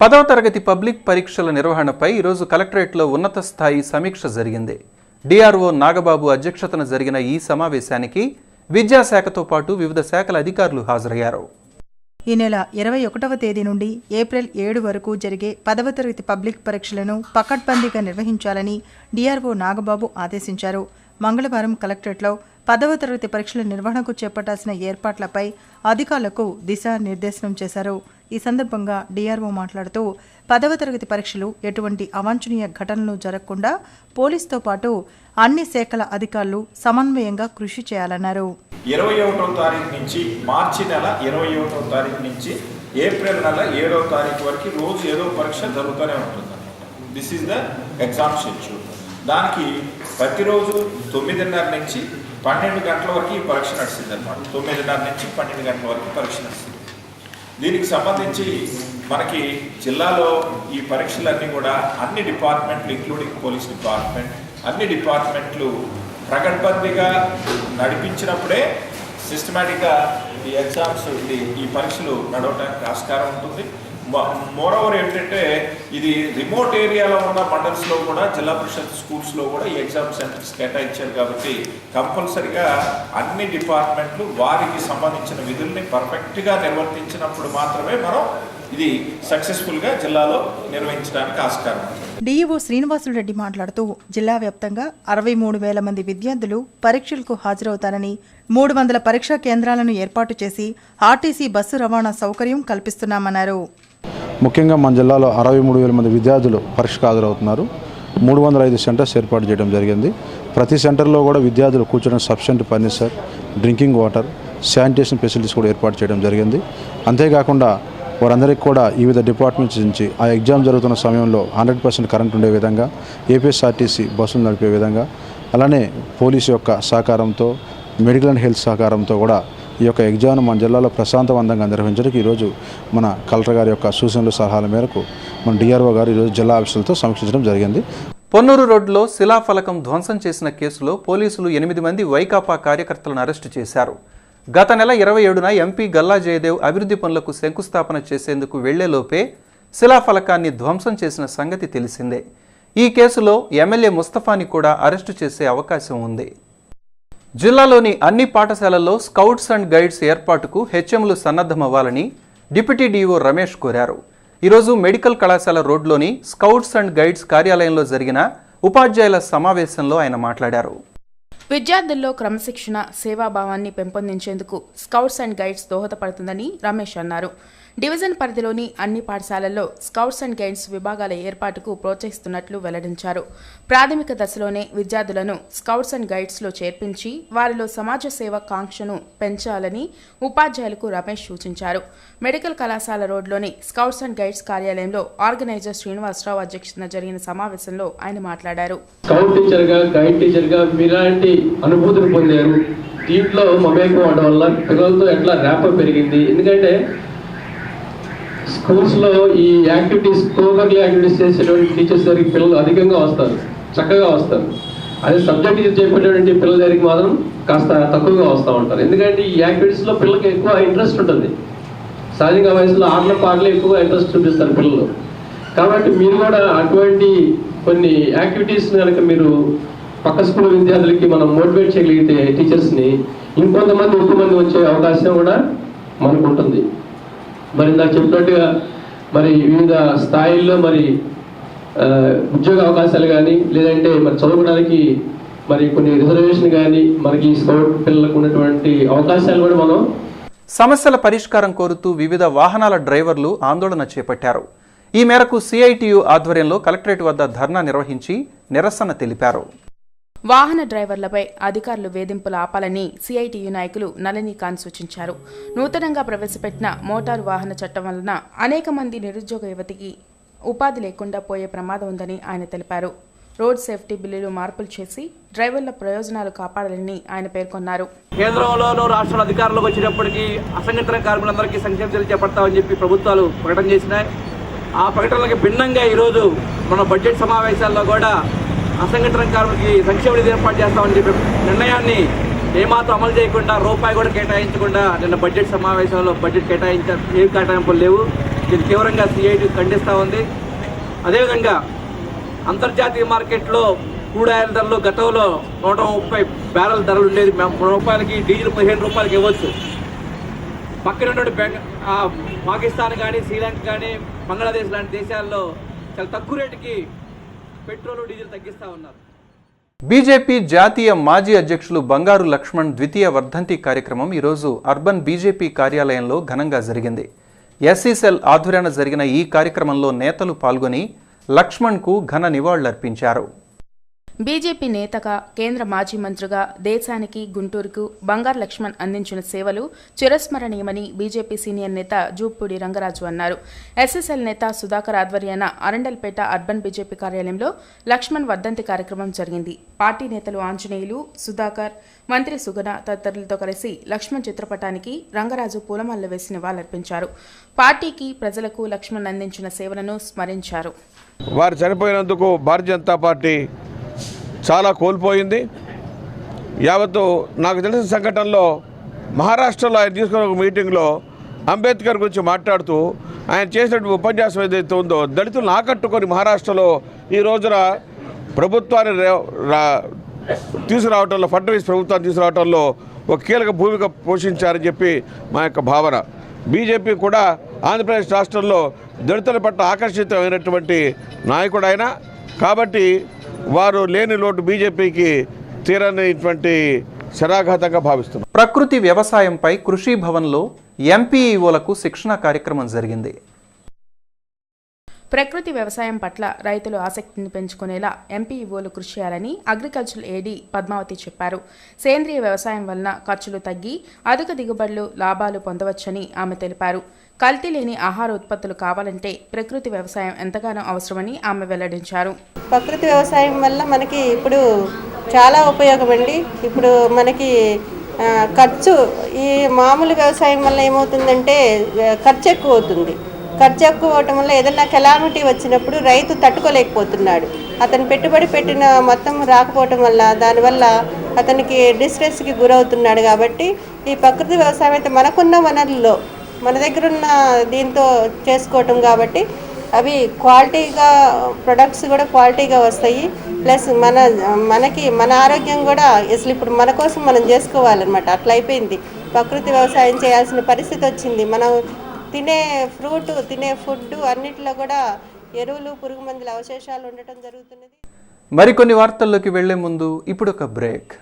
10వ తరగతి పబ్లిక్ పరీక్షల నిర్వహణపై ఈరోజు కలెక్టరేట్లో ఉన్నత స్థాయి సమీక్ష జరిగింది. డిఆర్ఓ నాగబాబు అధ్యక్షతన జరిగిన ఈ సమావేశానికి విద్యాశాఖతో పాటు వివిధ శాఖల అధికారులు హాజరయ్యారు. ఈ నెల 21వ తేదీ నుండి ఏప్రిల్ 7 వరకు జరిగే 10వ తరగతి పబ్లిక్ పరీక్షలను పకడ్బందీగా నిర్వహించాలని డిఆర్ఓ నాగబాబు ఆదేశించారు. మంగళవారం కలెక్టరేట్లో 10వ తరగతి పరీక్షల నిర్వహణకు చేపట్టాల్సిన ఏర్పాట్లపై అధికారులకు దిశానిర్దేశనం చేశారు. ఈ సందర్భంగా డిఆర్ఓ మాట్లాడుతూ 10వ తరగతి పరీక్షలు ఎటువంటి అవాంఛనీయ ఘటనలు జరగకుండా పోలీసుతో పాటు అన్ని శాఖల అధికారులు సమన్వయంగా కృషి చేయాలన్నారు. 21వ తారీఖు నుంచి మార్చి నెల 21వ తారీఖు నుంచి ఏప్రిల్ నెల 7వ తారీఖు వరకు రోజు ఏదో పరీక్ష జరుగుతూనే ఉంటుంది. This is the exam schedule. దానికి ప్రతిరోజు 9:30 నుంచి 12 గంటల వరకు ఈ పరీక్ష నడిచింది అనమాట. 9:30 నుంచి 12 గంటల వరకు పరీక్ష నడిచింది. దీనికి సంబంధించి మనకి జిల్లాలో ఈ పరీక్షలన్నీ కూడా అన్ని డిపార్ట్మెంట్లు ఇంక్లూడింగ్ పోలీస్ డిపార్ట్మెంట్ అన్ని డిపార్ట్మెంట్లు ప్రకటబందీగా నడిపించినప్పుడే సిస్టమేటిక్గా ఈ ఎగ్జామ్స్ ఈ పరీక్షలు నడవడానికి ఆస్కారం ఉంటుంది. మోరోవర్ ఏంటంటే ఇది రిమోట్ ఏరియాలో ఉన్న మండల్స్లో కూడా జిల్లా పరిషత్ స్కూల్స్లో కూడా ఈ ఎగ్జామ్ సెంటర్స్ కేటాయించారు. కాబట్టి కంపల్సరిగా అన్ని డిపార్ట్మెంట్లు వారికి సంబంధించిన విధుల్ని పర్ఫెక్ట్గా నిర్వర్తించినప్పుడు మాత్రమే మనం ఇది సక్సెస్ఫుల్గా జిల్లాలో నిర్వహించడానికి ఆస్కారం. డిఈఓ శ్రీనివాసులు రెడ్డి మాట్లాడుతూ జిల్లా వ్యాప్తంగా 63,000 మంది విద్యార్థులు పరీక్షలకు హాజరవుతారని 300 పరీక్షా కేంద్రాలను ఏర్పాటు చేసి ఆర్టీసీ బస్సు రవాణా సౌకర్యం కల్పిస్తున్నామన్నారు. ముఖ్యంగా మన జిల్లాలో 63,000 మంది విద్యార్థులు పరీక్షకు హాజరవుతున్నారు. 305 సెంటర్స్ ఏర్పాటు చేయడం జరిగింది. ప్రతి సెంటర్లో కూడా విద్యార్థులు కూర్చొని sufficient furniture, drinking water, sanitation facilities కూడా ఏర్పాటు చేయడం జరిగింది. అంతేకాకుండా వారందరికీ కూడా వివిధ డిపార్ట్మెంట్స్ నుంచి ఆ ఎగ్జామ్ జరుగుతున్న సమయంలో 100% కరెంట్ ఉండే విధంగా ఏపీఎస్ఆర్టీసీ బస్సులు నడిపే విధంగా, అలానే పోలీసు యొక్క సహకారంతో, మెడికల్ అండ్ హెల్త్ సహకారంతో కూడా ఈ యొక్క ఎగ్జామ్ను మన జిల్లాలో ప్రశాంతవంతంగా నిర్వహించడానికి ఈరోజు మన కలెక్టర్ గారి యొక్క సూచనలు సలహాల మేరకు మన డిఆర్ఓ గారు ఈరోజు జిల్లా ఆఫీసులతో సమీక్షించడం జరిగింది. పొన్నూరు రోడ్లో శిలాఫలకం ధ్వంసం చేసిన కేసులో పోలీసులు 8 మంది వైకాపా కార్యకర్తలను అరెస్టు చేశారు. గత నెల 27న ఎంపీ గల్లా జయదేవ్ అభివృద్ధి పనులకు శంకుస్థాపన చేసేందుకు వెళ్లేలోపే శిలాఫలకాన్ని ధ్వంసం చేసిన సంగతి తెలిసిందే. ఈ కేసులో ఎమ్మెల్యే ముస్తఫాని కూడా అరెస్టు చేసే అవకాశం ఉంది. జిల్లాలోని అన్ని పాఠశాలల్లో స్కౌట్స్ అండ్ గైడ్స్ ఏర్పాటుకు హెచ్ఎంలు సన్నద్ధమవ్వాలని డిప్యూటీ డీఓ రమేష్ కోరారు. ఈరోజు మెడికల్ కళాశాల రోడ్లోని స్కౌట్స్ అండ్ గైడ్స్ కార్యాలయంలో జరిగిన ఉపాధ్యాయుల సమావేశంలో ఆయన మాట్లాడారు. విద్యార్థుల్లో క్రమశిక్షణ, సేవాభావాన్ని పెంపొందించేందుకు స్కౌట్స్ అండ్ గైడ్స్ దోహదపడుతుందని రమేష్ అన్నారు. డివిజన్ పరిధిలోని అన్ని పాఠశాలల్లో స్కౌట్స్ అండ్ గైడ్స్ విభాగాల ఏర్పాటుకు ప్రోత్సహిస్తున్నట్లు వెల్లడించారు. ప్రాథమిక దశలోనే విద్యార్థులను స్కౌట్స్ అండ్ గైడ్స్లో చేర్పించి వారిలో సమాజ సేవ కాంక్షను పెంచాలని ఉపాధ్యాయులకు రమేష్ సూచించారు. మెడికల్ కళాశాల రోడ్లోని స్కౌట్స్ అండ్ గైడ్స్ కార్యాలయంలో ఆర్గనైజర్ శ్రీనివాసరావు అధ్యక్షతన జరిగిన సమావేశంలో ఆయన మాట్లాడారు. స్కౌట్ టీచర్గా, గైడ్ టీచర్గా మీలాంటి అనుభూతిని పొందారు. దీంట్లో మమేకం అవడం వల్ల పిల్లలతో ఎట్లా ర్యాపర్ పెరిగింది. ఎందుకంటే స్కూల్స్లో ఈ యాక్టివిటీస్, కోకర్లీ యాక్టివిటీస్ చేసేటువంటి టీచర్స్ దగ్గరికి పిల్లలు అధికంగా వస్తారు, చక్కగా వస్తారు. అదే సబ్జెక్ట్ చెప్పేటువంటి పిల్లల దగ్గరికి మాత్రం కాస్త తక్కువగా వస్తూ ఉంటారు. ఎందుకంటే ఈ యాక్టివిటీస్లో పిల్లలకి ఎక్కువ ఇంట్రెస్ట్ ఉంటుంది. సహజంగా వయసులో ఆటల పాటలు ఎక్కువ ఇంట్రెస్ట్ చూపిస్తారు పిల్లలు. కాబట్టి మీరు కూడా అటువంటి కొన్ని యాక్టివిటీస్ కనుక మీరు పక్క స్కూల్ విద్యార్థులకి మనం మోటివేట్ చేయగలిగితే టీచర్స్ని ఇంకొంతమంది ఎక్కువ మంది వచ్చే అవకాశం కూడా మనకు ఉంటుంది. మరి నాకు చెప్పినట్టుగా మరి వివిధ స్థాయిల్లో మరి ఉద్యోగ అవకాశాలు కానీ, లేదంటే మరి చదువుకోవడానికి మరి కొన్ని రిజర్వేషన్ కానీ, మనకి స్కౌట్ పిల్లలకు ఉన్నటువంటి అవకాశాలు కూడా మనం సమస్యల పరిష్కారం కోరుతూ వివిధ వాహనాల డ్రైవర్లు ఆందోళన చేపట్టారు. ఈ మేరకు సిఐటియు ఆధ్వర్యంలో కలెక్టరేట్ వద్ద ధర్నా నిర్వహించి నిరసన తెలిపారు. వాహన డ్రైవర్లపై అధికారులు వేధింపులు ఆపాలని సిఐటియు నాయకులు నళినీకాంత్ సూచించారు. నూతనంగా ప్రవేశపెట్టిన మోటారు వాహన చట్టం వలన అనేక మంది నిరుద్యోగ యువతికి ఉపాధి లేకుండా పోయే ప్రమాదం ఉందని ఆయన తెలిపారు. రోడ్ సేఫ్టీ బిల్లులు మార్పులు చేసి డ్రైవర్ల ప్రయోజనాలు కాపాడాలని ఆయన పేర్కొన్నారు. కేంద్రంలోనూ రాష్ట్రాల అధికారులకు వచ్చినప్పటికీ అసంఘటిత కార్మికులందరికీ సంక్షేమ చర్యలు చేపడతామని చెప్పి ప్రభుత్వాలు ప్రకటన చేసినాయి. ఆ ప్రకటనలకు భిన్నంగా ఈరోజు మన బడ్జెట్ సమావేశాల్లో కూడా అసంఘటిత కార్మికులకి సంక్షేమ నిధి ఏర్పాటు చేస్తామని చెప్పి నిర్ణయాన్ని ఏమాత్రం అమలు చేయకుండా రూపాయి కూడా కేటాయించకుండా నిన్న బడ్జెట్ సమావేశంలో బడ్జెట్ కేటాయింపులు లేవు. దీన్ని తీవ్రంగా సిఐటి ఖండిస్తూ ఉంది. అదేవిధంగా అంతర్జాతీయ మార్కెట్లో క్రూడ్ ఆయిల్ ధరలు గతంలో 130 బ్యారెల్ ధరలు ఉండేది. 3 రూపాయలకి డీజిల్ 15 రూపాయలకి ఇవ్వచ్చు. పక్కన ఉన్నటువంటి పాకిస్తాన్ కానీ, శ్రీలంక కానీ, బంగ్లాదేశ్ లాంటి దేశాల్లో చాలా తక్కువ రేటుకి పెట్రోల్ డీజిల్ తగ్గిస్తూ ఉన్నారు. బీజేపీ జాతీయ మాజీ అధ్యక్షులు బంగారు లక్ష్మణ్ ద్వితీయ వర్ధంతి కార్యక్రమం ఈరోజు అర్బన్ బీజేపీ కార్యాలయంలో ఘనంగా జరిగింది. ఎస్సీ సెల్ ఆధ్వర్యాన జరిగిన ఈ కార్యక్రమంలో నేతలు పాల్గొని లక్ష్మణ్కు ఘన నివాళులర్పించారు. బీజేపీ నేతగా, కేంద్ర మాజీ మంత్రిగా దేశానికి, గుంటూరుకు బంగారు లక్ష్మణ్ అందించిన సేవలు చిరస్మరణీయమని బీజేపీ సీనియర్ నేత జూపూడి రంగరాజు అన్నారు. ఎస్ఎస్ఎల్ నేత సుధాకర్ ఆధ్వర్యాన అరండల్పేట అర్బన్ బీజేపీ కార్యాలయంలో లక్ష్మణ్ వర్ధంతి కార్యక్రమం జరిగింది. పార్టీ నేతలు ఆంజనేయులు, సుధాకర్, మంత్రి సుగన తదితరులతో కలిసి లక్ష్మణ్ చిత్రపటానికి రంగరాజు పూలమాలలు వేసి నివాళులర్పించారు. పార్టీకి, ప్రజలకు లక్ష్మణ్ అందించిన సేవలను స్మరించారు. వారు చనిపోయినందుకు భారతీయ జనతా పార్టీ చాలా కోల్పోయింది. యావత్తు నాకు తెలిసిన సంఘటనలో మహారాష్ట్రలో ఆయన తీసుకున్న ఒక మీటింగ్లో అంబేద్కర్ గురించి మాట్లాడుతూ ఆయన చేసినటువంటి ఉపన్యాసం ఏదైతే ఉందో దళితులను ఆకట్టుకొని మహారాష్ట్రలో ఈ రోజున ప్రభుత్వాన్ని తీసుకురావడంలో, ఫడ్నవీస్ ప్రభుత్వాన్ని తీసుకురావడంలో ఒక కీలక భూమిక పోషించారని చెప్పి మా యొక్క భావన. బీజేపీ కూడా ఆంధ్రప్రదేశ్ రాష్ట్రంలో దళితుల పట్ల ఆకర్షితమైనటువంటి నాయకుడు ఆయన. కాబట్టి వారు లేని లోటు బీజేపీకి తీరనిటువంటి శరాఘాతంగా భావిస్తున్నారు. ప్రకృతి వ్యవసాయంపై కృషి భవన్లో ఎంపీఈఓలకు శిక్షణ కార్యక్రమం జరిగింది. ప్రకృతి వ్యవసాయం పట్ల రైతులు ఆసక్తిని పెంచుకునేలా ఎంపీఈఓలు కృషి చేయాలని అగ్రికల్చర్ ఏడీ పద్మావతి చెప్పారు. సేంద్రియ వ్యవసాయం వలన ఖర్చులు తగ్గి అధిక దిగుబడులు, లాభాలు పొందవచ్చని ఆమె తెలిపారు. కల్తీ లేని ఆహార ఉత్పత్తులు కావాలంటే ప్రకృతి వ్యవసాయం ఎంతగానో అవసరమని ఆమె వెల్లడించారు. ప్రకృతి వ్యవసాయం వల్ల మనకి ఇప్పుడు చాలా ఉపయోగం అండి. ఇప్పుడు మనకి ఖర్చు ఈ మామూలు వ్యవసాయం వల్ల ఏమవుతుందంటే ఖర్చు ఎక్కువ అవుతుంది. ఖర్చు ఎక్కువ అవటం వల్ల ఏదైనా కెలామిటీ వచ్చినప్పుడు రైతు తట్టుకోలేకపోతున్నాడు. అతను పెట్టుబడి పెట్టిన మొత్తం రాకపోవటం వల్ల దానివల్ల అతనికి డిస్ట్రెస్కి గురవుతున్నాడు. కాబట్టి ఈ ప్రకృతి వ్యవసాయం అయితే మనకున్న వనరుల్లో మన దగ్గర ఉన్న దీంతో చేసుకోవటం కాబట్టి అవి క్వాలిటీగా ప్రొడక్ట్స్ కూడా క్వాలిటీగా వస్తాయి. ప్లస్ మన ఆరోగ్యం కూడా అసలు ఇప్పుడు మన కోసం మనం చేసుకోవాలన్నమాట. అట్లా అయిపోయింది. ప్రకృతి వ్యవసాయం చేయాల్సిన పరిస్థితి వచ్చింది. మనం తినే ఫ్రూట్, తినే ఫుడ్ అన్నిటిలో కూడా ఎరువులు, పురుగు మందుల అవశేషాలు ఉండటం జరుగుతున్నది. మరికొన్ని వార్తల్లోకి వెళ్లే ముందు ఇప్పుడు ఒక బ్రేక్.